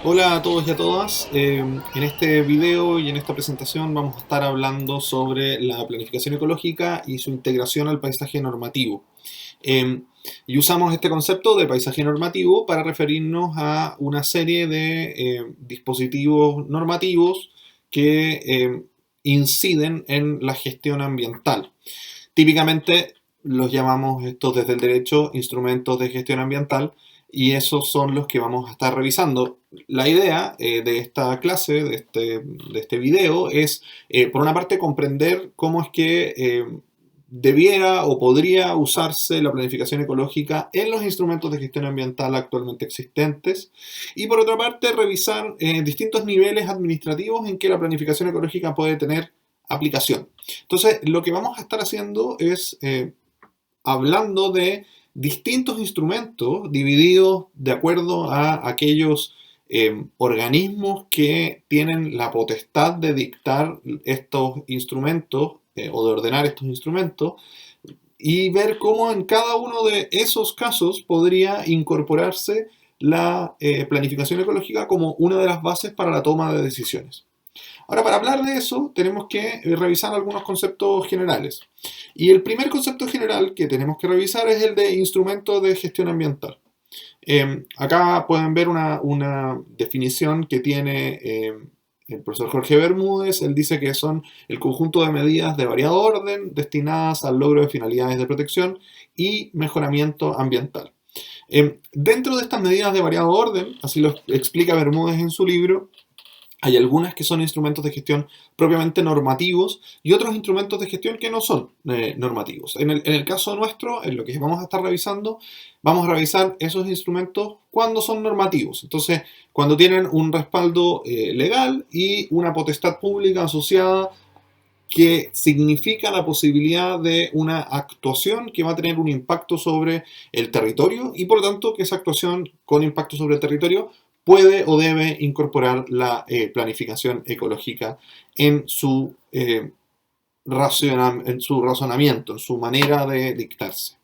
Hola a todos y a todas. En este video y en esta presentación vamos a estar hablando sobre la planificación ecológica y su integración al paisaje normativo. Y usamos este concepto de paisaje normativo para referirnos a una serie de dispositivos normativos que inciden en la gestión ambiental. Típicamente los llamamos estos desde el derecho instrumentos de gestión ambiental y esos son los que vamos a estar revisando. La idea de esta clase, de este video, es por una parte comprender cómo es que debiera o podría usarse la planificación ecológica en los instrumentos de gestión ambiental actualmente existentes y por otra parte revisar distintos niveles administrativos en que la planificación ecológica puede tener aplicación. Entonces, lo que vamos a estar haciendo es hablando de distintos instrumentos divididos de acuerdo a aquellos organismos que tienen la potestad de dictar estos instrumentos o de ordenar estos instrumentos y ver cómo en cada uno de esos casos podría incorporarse la planificación ecológica como una de las bases para la toma de decisiones. Ahora, para hablar de eso, tenemos que revisar algunos conceptos generales. Y el primer concepto general que tenemos que revisar es el de instrumentos de gestión ambiental. Acá pueden ver una definición que tiene el profesor Jorge Bermúdez. Él dice que son el conjunto de medidas de variado orden destinadas al logro de finalidades de protección y mejoramiento ambiental. Dentro de estas medidas de variado orden, así lo explica Bermúdez en su libro, hay algunas que son instrumentos de gestión propiamente normativos y otros instrumentos de gestión que no son normativos. En el caso nuestro, en lo que vamos a estar revisando, vamos a revisar esos instrumentos cuando son normativos. Entonces, cuando tienen un respaldo legal y una potestad pública asociada que significa la posibilidad de una actuación que va a tener un impacto sobre el territorio y por lo tanto que esa actuación con impacto sobre el territorio puede o debe incorporar la planificación ecológica en su, en su razonamiento, en su manera de dictarse.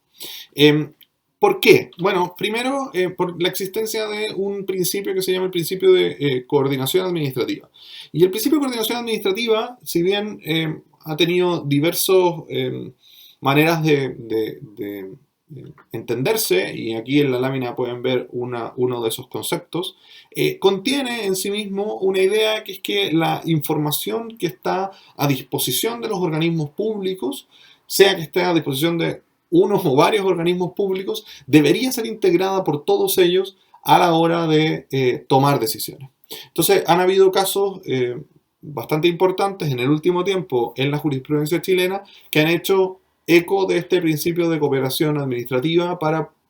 ¿Por qué? Bueno, primero, por la existencia de un principio que se llama el principio de coordinación administrativa. Y el principio de coordinación administrativa, si bien ha tenido diversas maneras de entenderse, y aquí en la lámina pueden ver uno de esos conceptos, contiene en sí mismo una idea que es que la información que está a disposición de los organismos públicos, sea que esté a disposición de unos o varios organismos públicos, debería ser integrada por todos ellos a la hora de tomar decisiones. Entonces, han habido casos bastante importantes en el último tiempo en la jurisprudencia chilena que han hecho eco de este principio de cooperación administrativa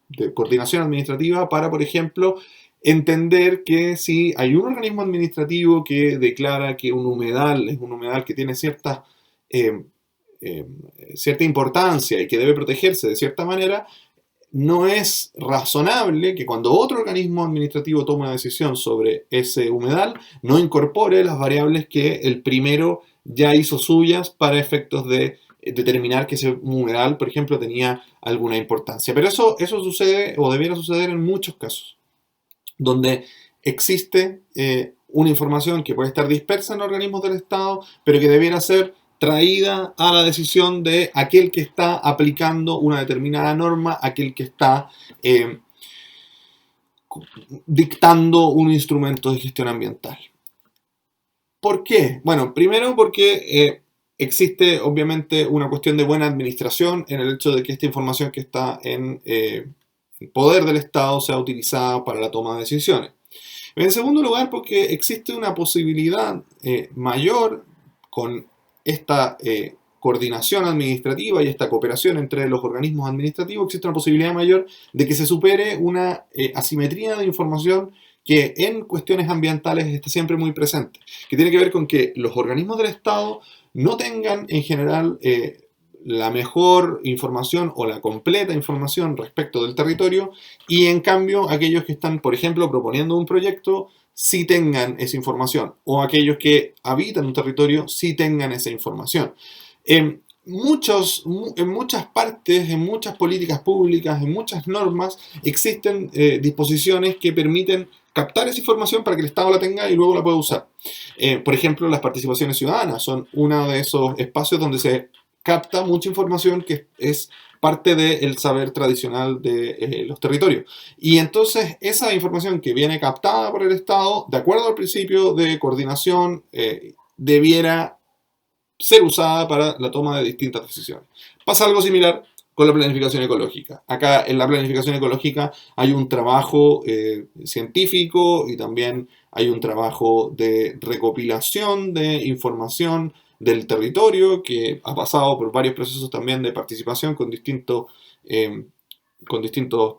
de coordinación administrativa para, por ejemplo, entender que si hay un organismo administrativo que declara que un humedal es un humedal que tiene eh, cierta importancia y que debe protegerse de cierta manera, no es razonable que cuando otro organismo administrativo tome una decisión sobre ese humedal, no incorpore las variables que el primero ya hizo suyas para efectos de determinar que ese humedal, por ejemplo, tenía alguna importancia. Pero eso sucede o debiera suceder en muchos casos, donde existe una información que puede estar dispersa en organismos del Estado, pero que debiera ser traída a la decisión de aquel que está aplicando una determinada norma, aquel que está dictando un instrumento de gestión ambiental. ¿Por qué? Bueno, primero porque existe obviamente una cuestión de buena administración en el hecho de que esta información que está en el poder del Estado sea utilizada para la toma de decisiones. En segundo lugar, porque existe una posibilidad mayor con esta coordinación administrativa y esta cooperación entre los organismos administrativos, existe una posibilidad mayor de que se supere una asimetría de información que en cuestiones ambientales está siempre muy presente, que tiene que ver con que los organismos del Estado no tengan en general la mejor información o la completa información respecto del territorio y en cambio aquellos que están, por ejemplo, proponiendo un proyecto sí tengan esa información o aquellos que habitan un territorio sí tengan esa información. en muchas partes, en muchas políticas públicas, en muchas normas, existen disposiciones que permiten captar esa información para que el Estado la tenga y luego la pueda usar. Por ejemplo, las participaciones ciudadanas son uno de esos espacios donde se capta mucha información que es parte del saber tradicional de los territorios. Y entonces esa información que viene captada por el Estado, de acuerdo al principio de coordinación, debiera ser usada para la toma de distintas decisiones. Pasa algo similar con la planificación ecológica. Acá en la planificación ecológica hay un trabajo científico y también hay un trabajo de recopilación de información del territorio que ha pasado por varios procesos también de participación con distintas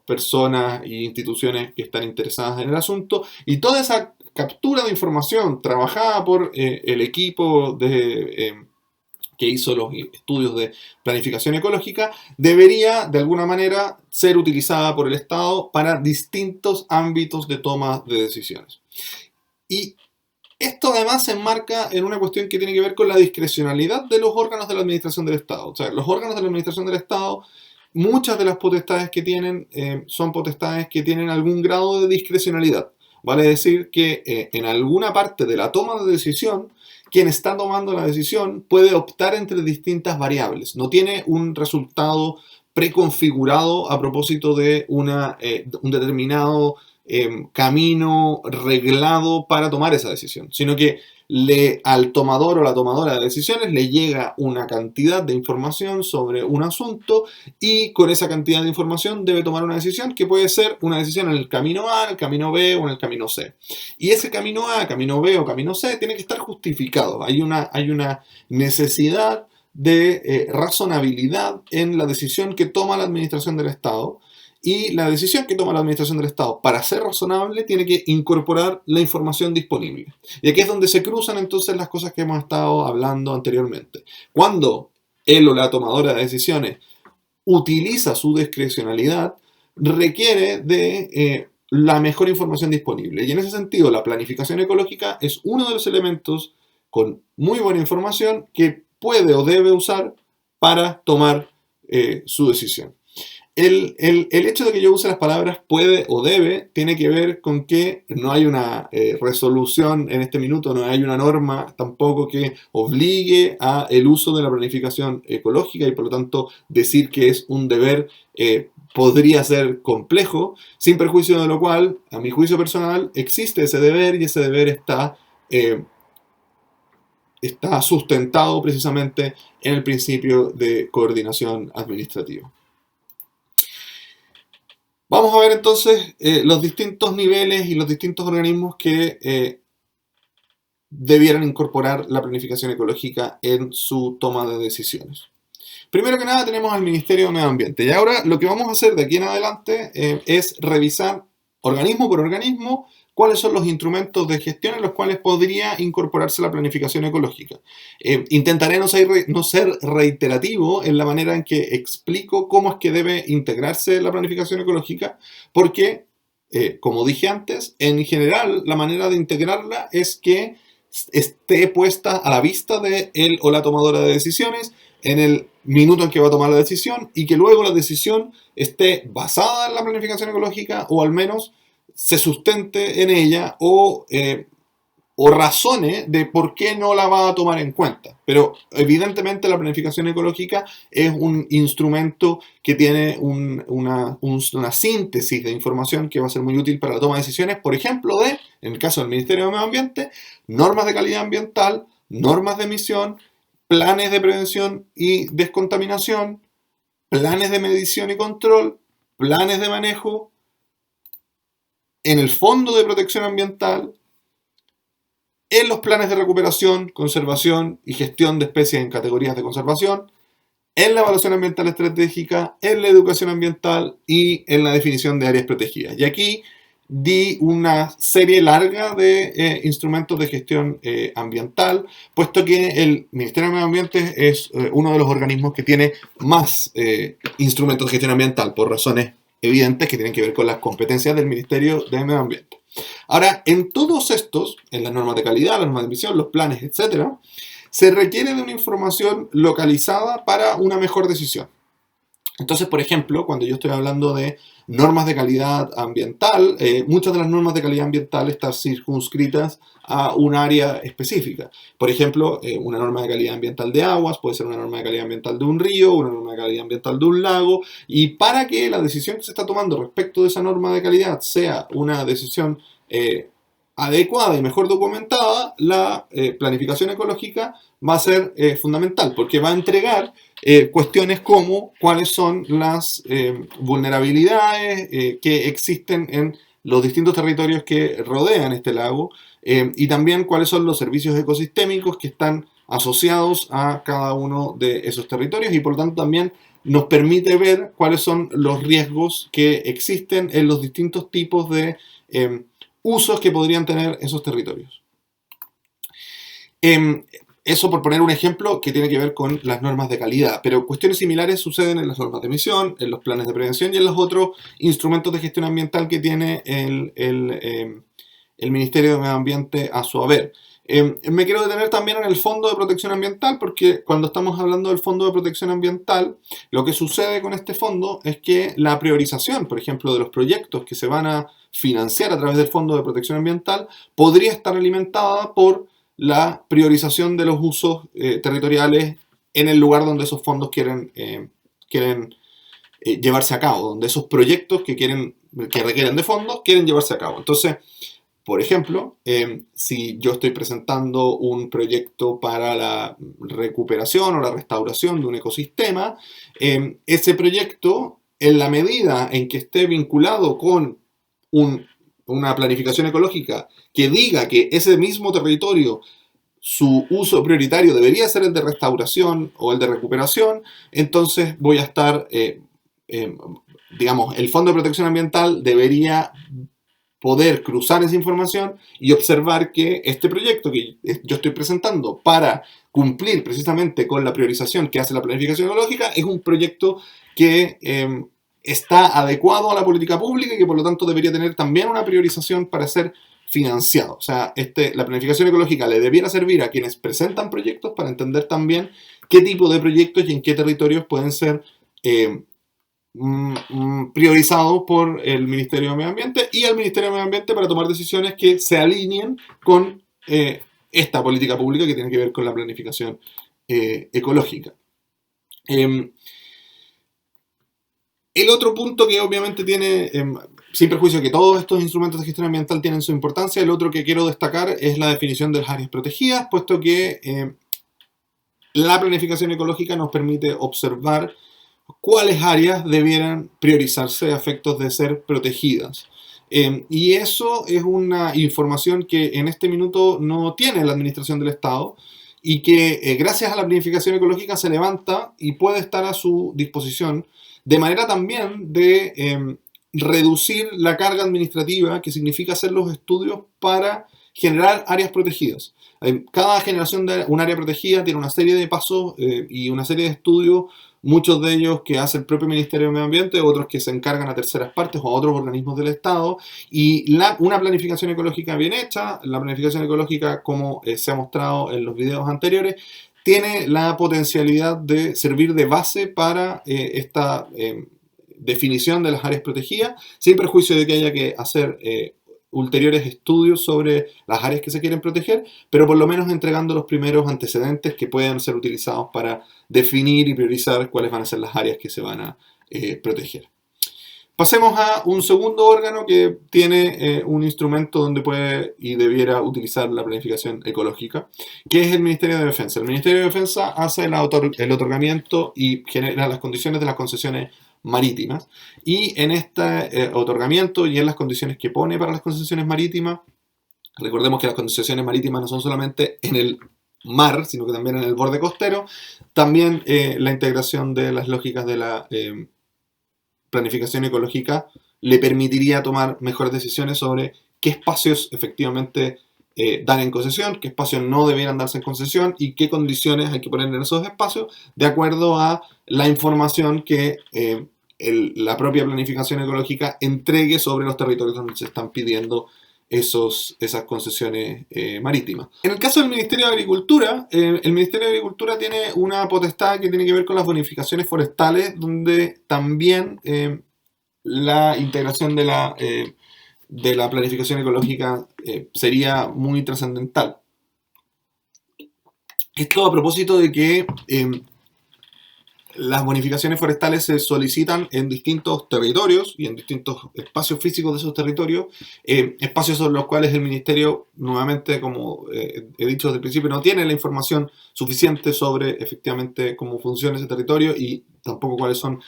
personas e instituciones que están interesadas en el asunto, y toda esa captura de información trabajada por el equipo que hizo los estudios de planificación ecológica debería de alguna manera ser utilizada por el Estado para distintos ámbitos de toma de decisiones. Y esto además se enmarca en una cuestión que tiene que ver con la discrecionalidad de los órganos de la administración del Estado. O sea, los órganos de la administración del Estado, muchas de las potestades que tienen son potestades que tienen algún grado de discrecionalidad. Vale decir que en alguna parte de la toma de decisión, quien está tomando la decisión puede optar entre distintas variables. No tiene un resultado preconfigurado a propósito de un determinado camino reglado para tomar esa decisión, sino que al tomador o la tomadora de decisiones le llega una cantidad de información sobre un asunto y con esa cantidad de información debe tomar una decisión que puede ser una decisión en el camino A, en el camino B o en el camino C. Y ese camino A, camino B o camino C tiene que estar justificado. Hay una necesidad de razonabilidad en la decisión que toma la administración del Estado. Y la decisión que toma la administración del Estado, para ser razonable, tiene que incorporar la información disponible. Y aquí es donde se cruzan entonces las cosas que hemos estado hablando anteriormente. Cuando él o la tomadora de decisiones utiliza su discrecionalidad, requiere de la mejor información disponible. Y en ese sentido, la planificación ecológica es uno de los elementos con muy buena información que puede o debe usar para tomar su decisión. El hecho de que yo use las palabras puede o debe tiene que ver con que no hay una resolución en este minuto, no hay una norma tampoco que obligue a el uso de la planificación ecológica y por lo tanto decir que es un deber podría ser complejo, sin perjuicio de lo cual, a mi juicio personal, existe ese deber y ese deber está sustentado precisamente en el principio de coordinación administrativa. Vamos a ver entonces los distintos niveles y los distintos organismos que debieran incorporar la planificación ecológica en su toma de decisiones. Primero que nada tenemos al Ministerio de Medio Ambiente. Y ahora lo que vamos a hacer de aquí en adelante es revisar organismo por organismo cuáles son los instrumentos de gestión en los cuales podría incorporarse la planificación ecológica. Intentaré no ser reiterativo en la manera en que explico cómo es que debe integrarse la planificación ecológica, porque, como dije antes, en general la manera de integrarla es que esté puesta a la vista de él o la tomadora de decisiones en el minuto en que va a tomar la decisión y que luego la decisión esté basada en la planificación ecológica o al menos se sustente en ella o razone de por qué no la va a tomar en cuenta. Pero evidentemente la planificación ecológica es un instrumento que tiene una síntesis de información que va a ser muy útil para la toma de decisiones, por ejemplo, en el caso del Ministerio de Medio Ambiente, normas de calidad ambiental, normas de emisión, planes de prevención y descontaminación, planes de medición y control, planes de manejo, en el Fondo de Protección Ambiental, en los planes de recuperación, conservación y gestión de especies en categorías de conservación, en la evaluación ambiental estratégica, en la educación ambiental y en la definición de áreas protegidas. Y aquí di una serie larga de instrumentos de gestión ambiental, puesto que el Ministerio de Medio Ambiente es uno de los organismos que tiene más instrumentos de gestión ambiental, por razones evidentes que tienen que ver con las competencias del Ministerio de Medio Ambiente. Ahora, en todos estos, en las normas de calidad, las normas de emisión, los planes, etc., se requiere de una información localizada para una mejor decisión. Entonces, por ejemplo, cuando yo estoy hablando de normas de calidad ambiental, muchas de las normas de calidad ambiental están circunscritas a un área específica. Por ejemplo, una norma de calidad ambiental de aguas puede ser una norma de calidad ambiental de un río, una norma de calidad ambiental de un lago, y para que la decisión que se está tomando respecto de esa norma de calidad sea una decisión adecuada y mejor documentada, la planificación ecológica va a ser fundamental, porque va a entregar cuestiones como cuáles son las vulnerabilidades que existen en los distintos territorios que rodean este lago, y también cuáles son los servicios ecosistémicos que están asociados a cada uno de esos territorios, y por lo tanto también nos permite ver cuáles son los riesgos que existen en los distintos tipos de usos que podrían tener esos territorios. Eso por poner un ejemplo que tiene que ver con las normas de calidad, pero cuestiones similares suceden en las normas de emisión, en los planes de prevención y en los otros instrumentos de gestión ambiental que tiene el Ministerio de Medio Ambiente a su haber. Me quiero detener también en el Fondo de Protección Ambiental, porque cuando estamos hablando del Fondo de Protección Ambiental, lo que sucede con este fondo es que la priorización, por ejemplo, de los proyectos que se van a financiar a través del Fondo de Protección Ambiental podría estar alimentada por la priorización de los usos territoriales en el lugar donde esos fondos quieren llevarse a cabo, donde esos proyectos que requieren de fondos quieren llevarse a cabo. Entonces, por ejemplo, si yo estoy presentando un proyecto para la recuperación o la restauración de un ecosistema, ese proyecto, en la medida en que esté vinculado con una planificación ecológica que diga que ese mismo territorio, su uso prioritario debería ser el de restauración o el de recuperación, entonces voy a estar, digamos, el Fondo de Protección Ambiental debería poder cruzar esa información y observar que este proyecto que yo estoy presentando para cumplir precisamente con la priorización que hace la planificación ecológica es un proyecto que está adecuado a la política pública y que por lo tanto debería tener también una priorización para ser financiado. O sea, la planificación ecológica le debiera servir a quienes presentan proyectos para entender también qué tipo de proyectos y en qué territorios pueden ser priorizados por el Ministerio de Medio Ambiente y al Ministerio de Medio Ambiente para tomar decisiones que se alineen con esta política pública que tiene que ver con la planificación ecológica. El otro punto que obviamente tiene, sin perjuicio que todos estos instrumentos de gestión ambiental tienen su importancia, el otro que quiero destacar es la definición de las áreas protegidas, puesto que la planificación ecológica nos permite observar cuáles áreas debieran priorizarse a efectos de ser protegidas. Y eso es una información que en este minuto no tiene la Administración del Estado y que gracias a la planificación ecológica se levanta y puede estar a su disposición, de manera también de reducir la carga administrativa que significa hacer los estudios para generar áreas protegidas. Cada generación de un área protegida tiene una serie de pasos y una serie de estudios, muchos de ellos que hace el propio Ministerio de Medio Ambiente, otros que se encargan a terceras partes o a otros organismos del Estado, y una planificación ecológica bien hecha, la planificación ecológica como se ha mostrado en los videos anteriores, tiene la potencialidad de servir de base para esta definición de las áreas protegidas, sin perjuicio de que haya que hacer ulteriores estudios sobre las áreas que se quieren proteger, pero por lo menos entregando los primeros antecedentes que puedan ser utilizados para definir y priorizar cuáles van a ser las áreas que se van a proteger. Pasemos a un segundo órgano que tiene un instrumento donde puede y debiera utilizar la planificación ecológica, que es el Ministerio de Defensa. El Ministerio de Defensa hace el otorgamiento y genera las condiciones de las concesiones marítimas, y en este otorgamiento y en las condiciones que pone para las concesiones marítimas, recordemos que las concesiones marítimas no son solamente en el mar, sino que también en el borde costero, también la integración de las lógicas de la planificación ecológica le permitiría tomar mejores decisiones sobre qué espacios efectivamente dan en concesión, qué espacios no debieran darse en concesión y qué condiciones hay que poner en esos espacios de acuerdo a la información que la propia planificación ecológica entregue sobre los territorios donde se están pidiendo esas concesiones marítimas. En el caso del Ministerio de Agricultura, el Ministerio de Agricultura tiene una potestad que tiene que ver con las bonificaciones forestales, donde también la integración de la planificación ecológica sería muy trascendental. Esto a propósito de que las bonificaciones forestales se solicitan en distintos territorios y en distintos espacios físicos de esos territorios, espacios sobre los cuales el Ministerio, nuevamente, como he dicho desde el principio, no tiene la información suficiente sobre efectivamente cómo funciona ese territorio y tampoco cuáles son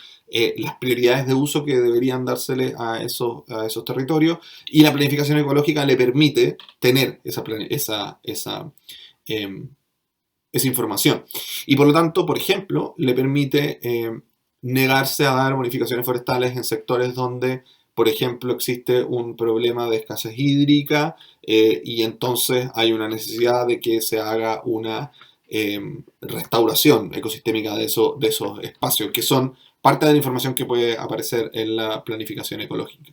las prioridades de uso que deberían dársele a esos territorios, y la planificación ecológica le permite tener esa información. Y por lo tanto, por ejemplo, le permite negarse a dar bonificaciones forestales en sectores donde, por ejemplo, existe un problema de escasez hídrica y entonces hay una necesidad de que se haga una restauración ecosistémica de esos espacios, que son parte de la información que puede aparecer en la planificación ecológica.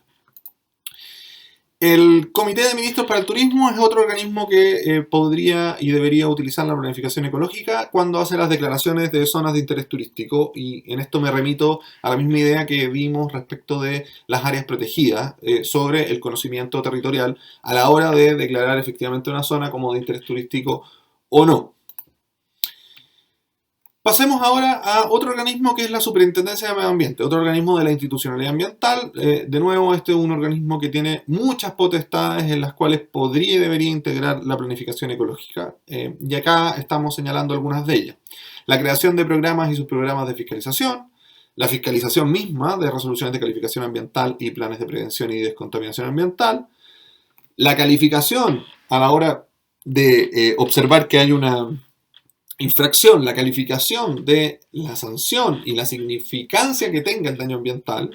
El Comité de Ministros para el Turismo es otro organismo que podría y debería utilizar la planificación ecológica cuando hace las declaraciones de zonas de interés turístico, y en esto me remito a la misma idea que vimos respecto de las áreas protegidas sobre el conocimiento territorial a la hora de declarar efectivamente una zona como de interés turístico o no. Pasemos ahora a otro organismo que es la Superintendencia de Medio Ambiente, otro organismo de la institucionalidad ambiental. De nuevo, este es un organismo que tiene muchas potestades en las cuales podría y debería integrar la planificación ecológica. Y acá estamos señalando algunas de ellas. La creación de programas y subprogramas de fiscalización, la fiscalización misma de resoluciones de calificación ambiental y planes de prevención y descontaminación ambiental, la calificación a la hora de observar que hay una infracción, la calificación de la sanción y la significancia que tenga el daño ambiental,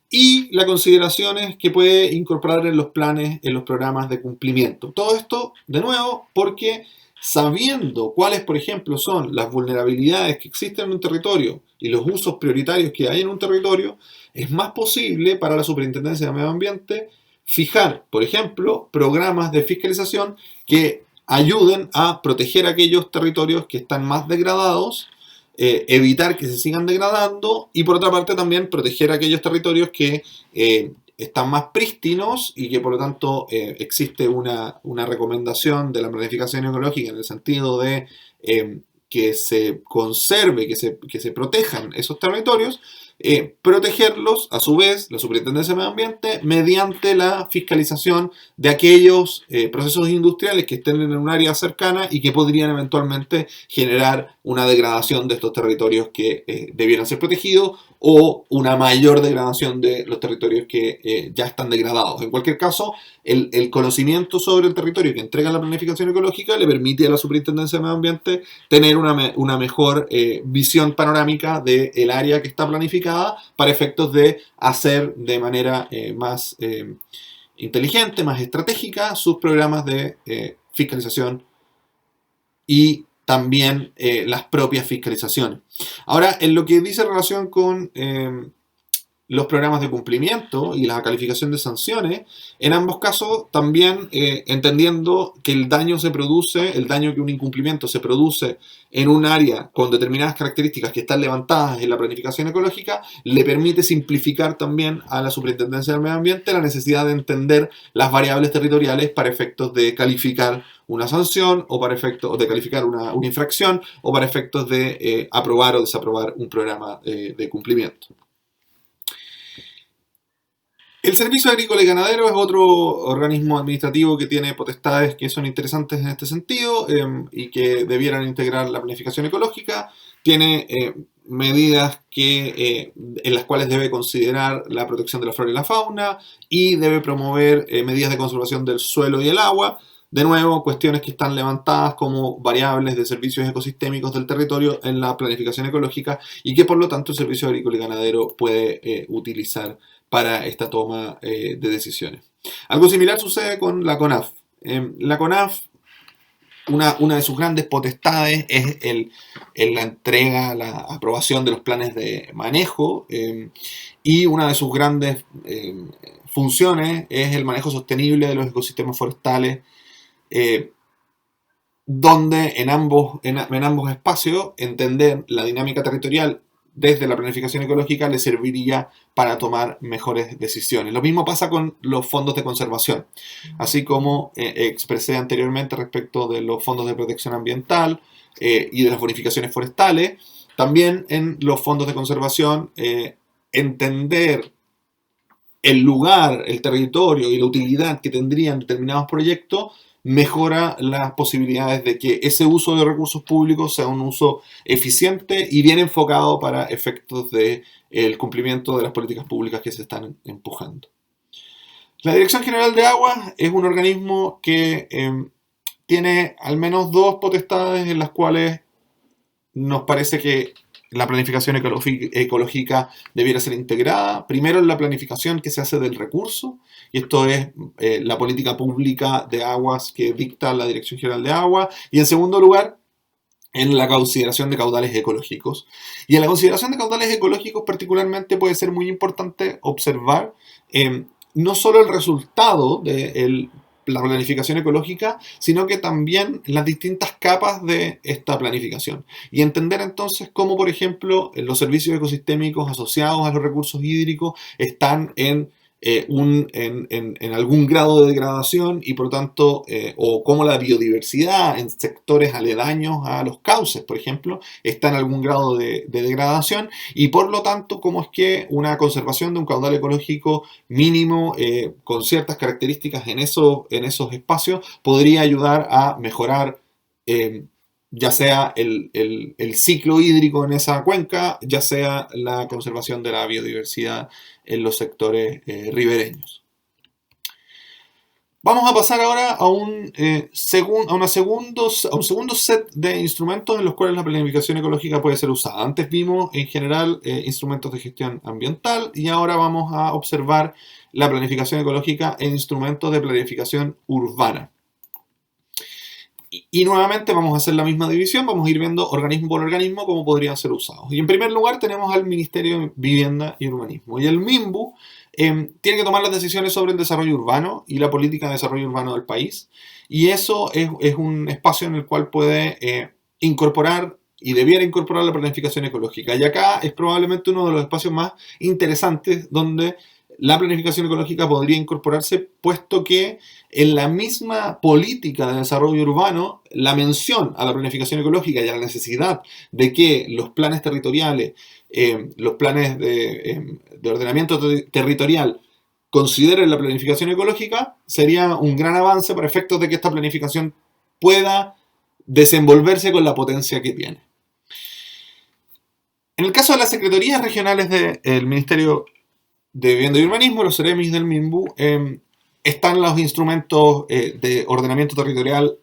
y las consideraciones que puede incorporar en los planes, en los programas de cumplimiento. Todo esto, de nuevo, porque sabiendo cuáles, por ejemplo, son las vulnerabilidades que existen en un territorio y los usos prioritarios que hay en un territorio, es más posible para la Superintendencia de Medio Ambiente fijar, por ejemplo, programas de fiscalización que ayuden a proteger aquellos territorios que están más degradados, evitar que se sigan degradando, y por otra parte también proteger aquellos territorios que están más prístinos y que por lo tanto existe una recomendación de la planificación ecológica en el sentido de que se conserve, que se protejan esos territorios, protegerlos, a su vez, la Superintendencia de Medio Ambiente, mediante la fiscalización de aquellos procesos industriales que estén en un área cercana y que podrían eventualmente generar una degradación de estos territorios que debieran ser protegidos, o una mayor degradación de los territorios que ya están degradados. En cualquier caso, el conocimiento sobre el territorio que entrega la planificación ecológica le permite a la Superintendencia de Medio Ambiente tener una mejor visión panorámica del área que está planificada para efectos de hacer de manera más inteligente, más estratégica, sus programas de fiscalización y también las propias fiscalizaciones. Ahora, en lo que dice relación con los programas de cumplimiento y la calificación de sanciones, en ambos casos también entendiendo que el daño que un incumplimiento se produce en un área con determinadas características que están levantadas en la planificación ecológica, le permite simplificar también a la Superintendencia del Medio Ambiente la necesidad de entender las variables territoriales para efectos de calificar una sanción, o para efectos de calificar una infracción, o para efectos de aprobar o desaprobar un programa de cumplimiento. El Servicio Agrícola y Ganadero es otro organismo administrativo que tiene potestades que son interesantes en este sentido y que debieran integrar la planificación ecológica. Tiene medidas en las cuales debe considerar la protección de la flora y la fauna, y debe promover medidas de conservación del suelo y el agua. De nuevo, cuestiones que están levantadas como variables de servicios ecosistémicos del territorio en la planificación ecológica, y que por lo tanto el Servicio Agrícola y Ganadero puede utilizar para esta toma de decisiones. Algo similar sucede con la CONAF. La CONAF una de sus grandes potestades es la entrega, la aprobación de los planes de manejo, y una de sus grandes funciones es el manejo sostenible de los ecosistemas forestales, donde en ambos espacios entender la dinámica territorial desde la planificación ecológica le serviría para tomar mejores decisiones. Lo mismo pasa con los fondos de conservación, así como expresé anteriormente respecto de los fondos de protección ambiental y de las bonificaciones forestales. También en los fondos de conservación entender el lugar, el territorio y la utilidad que tendrían determinados proyectos mejora las posibilidades de que ese uso de recursos públicos sea un uso eficiente y bien enfocado para efectos del cumplimiento de las políticas públicas que se están empujando. La Dirección General de Aguas es un organismo que tiene al menos dos potestades en las cuales nos parece que la planificación ecológica debiera ser integrada. Primero, en la planificación que se hace del recurso, y esto es la política pública de aguas que dicta la Dirección General de Agua. Y en segundo lugar, en la consideración de caudales ecológicos. Y en la consideración de caudales ecológicos particularmente puede ser muy importante observar no solo el resultado de la planificación ecológica, sino que también las distintas capas de esta planificación. Y entender entonces cómo, por ejemplo, los servicios ecosistémicos asociados a los recursos hídricos están en algún grado de degradación y por tanto, o cómo la biodiversidad en sectores aledaños a los cauces, por ejemplo, está en algún grado de degradación y por lo tanto, cómo es que una conservación de un caudal ecológico mínimo con ciertas características en esos espacios podría ayudar a mejorar ya sea el ciclo hídrico en esa cuenca, ya sea la conservación de la biodiversidad en los sectores ribereños. Vamos a pasar ahora a un segundo set de instrumentos en los cuales la planificación ecológica puede ser usada. Antes vimos en general instrumentos de gestión ambiental y ahora vamos a observar la planificación ecológica en instrumentos de planificación urbana. Y nuevamente vamos a hacer la misma división, vamos a ir viendo organismo por organismo cómo podrían ser usados. Y en primer lugar tenemos al Ministerio de Vivienda y Urbanismo. Y el MIMBU tiene que tomar las decisiones sobre el desarrollo urbano y la política de desarrollo urbano del país. Y eso es un espacio en el cual puede incorporar y debiera incorporar la planificación ecológica. Y acá es probablemente uno de los espacios más interesantes donde la planificación ecológica podría incorporarse, puesto que en la misma política de desarrollo urbano, la mención a la planificación ecológica y a la necesidad de que los planes territoriales, los planes de ordenamiento territorial consideren la planificación ecológica, sería un gran avance para efectos de que esta planificación pueda desenvolverse con la potencia que tiene. En el caso de las secretarías regionales del Ministerio de Vivienda y Urbanismo, los CEREMIS del MIMBU, están los instrumentos de ordenamiento territorial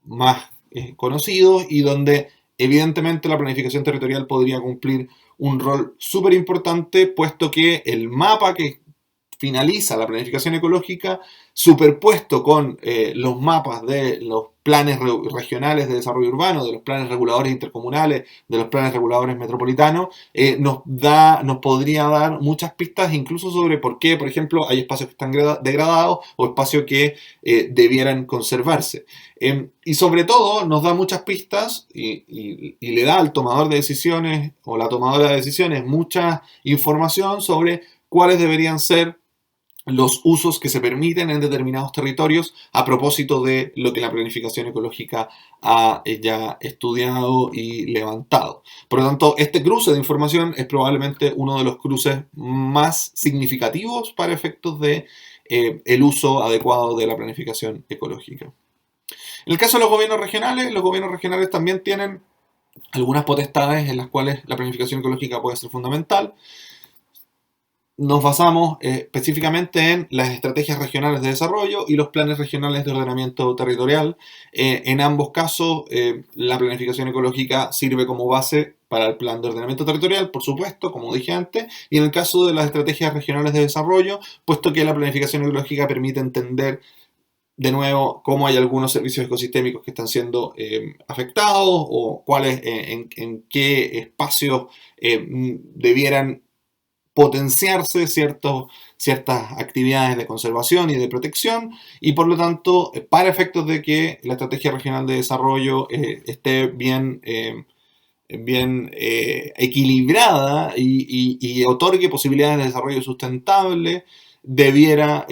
más conocidos y donde evidentemente la planificación territorial podría cumplir un rol súper importante, puesto que el mapa que finaliza la planificación ecológica, superpuesto con los mapas de los planes regionales de desarrollo urbano, de los planes reguladores intercomunales, de los planes reguladores metropolitanos, nos podría dar muchas pistas incluso sobre por qué, por ejemplo, hay espacios que están degradados o espacios que debieran conservarse. Y sobre todo nos da muchas pistas y le da al tomador de decisiones o la tomadora de decisiones mucha información sobre cuáles deberían ser los usos que se permiten en determinados territorios a propósito de lo que la planificación ecológica ha ya estudiado y levantado. Por lo tanto, este cruce de información es probablemente uno de los cruces más significativos para efectos de el uso adecuado de la planificación ecológica. En el caso de los gobiernos regionales también tienen algunas potestades en las cuales la planificación ecológica puede ser fundamental. Nos basamos específicamente en las estrategias regionales de desarrollo y los planes regionales de ordenamiento territorial. En ambos casos, la planificación ecológica sirve como base para el plan de ordenamiento territorial, por supuesto, como dije antes, y en el caso de las estrategias regionales de desarrollo, puesto que la planificación ecológica permite entender de nuevo, cómo hay algunos servicios ecosistémicos que están siendo afectados o cuáles, en qué espacios debieran potenciarse ciertas actividades de conservación y de protección, y por lo tanto, para efectos de que la estrategia regional de desarrollo esté bien equilibrada y otorgue posibilidades de desarrollo sustentable, debiera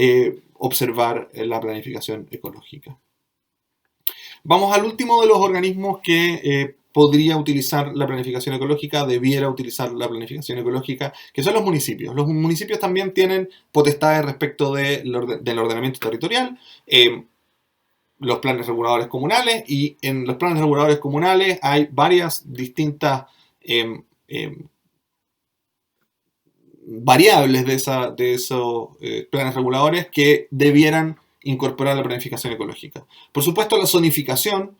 observar la planificación ecológica. Vamos al último de los organismos que podría utilizar la planificación ecológica, debiera utilizar la planificación ecológica, que son los municipios. Los municipios también tienen potestades respecto del ordenamiento territorial, los planes reguladores comunales, y en los planes reguladores comunales hay varias distintas variables de esos planes reguladores que debieran incorporar la planificación ecológica. Por supuesto, la zonificación,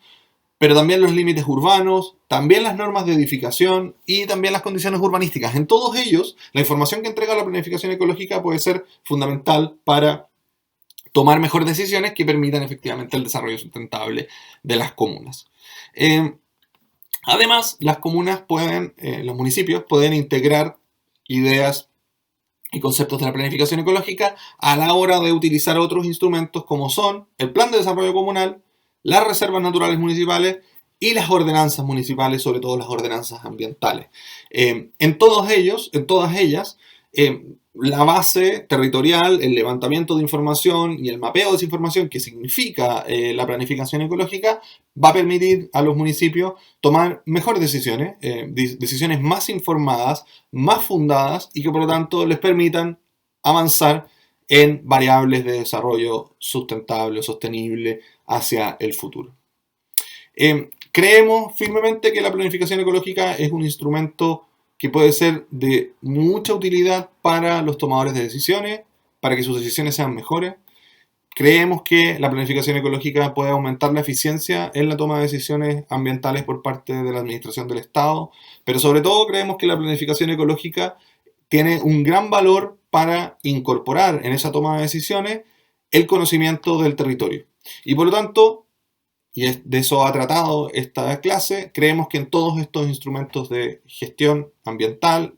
pero también los límites urbanos, también las normas de edificación y también las condiciones urbanísticas. En todos ellos, la información que entrega la planificación ecológica puede ser fundamental para tomar mejores decisiones que permitan efectivamente el desarrollo sustentable de las comunas. Además, las comunas los municipios pueden integrar ideas y conceptos de la planificación ecológica a la hora de utilizar otros instrumentos como son el plan de desarrollo comunal, las reservas naturales municipales y las ordenanzas municipales, sobre todo las ordenanzas ambientales. En todas ellas, la base territorial, el levantamiento de información y el mapeo de esa información que significa la planificación ecológica va a permitir a los municipios tomar mejores decisiones, decisiones más informadas, más fundadas y que por lo tanto les permitan avanzar en variables de desarrollo sustentable o sostenible hacia el futuro. Creemos firmemente que la planificación ecológica es un instrumento que puede ser de mucha utilidad para los tomadores de decisiones, para que sus decisiones sean mejores. Creemos que la planificación ecológica puede aumentar la eficiencia en la toma de decisiones ambientales por parte de la administración del Estado, pero sobre todo creemos que la planificación ecológica tiene un gran valor para incorporar en esa toma de decisiones el conocimiento del territorio. Y por lo tanto, y de eso ha tratado esta clase, creemos que en todos estos instrumentos de gestión ambiental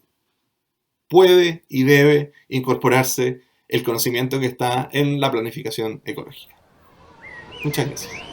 puede y debe incorporarse el conocimiento que está en la planificación ecológica. Muchas gracias.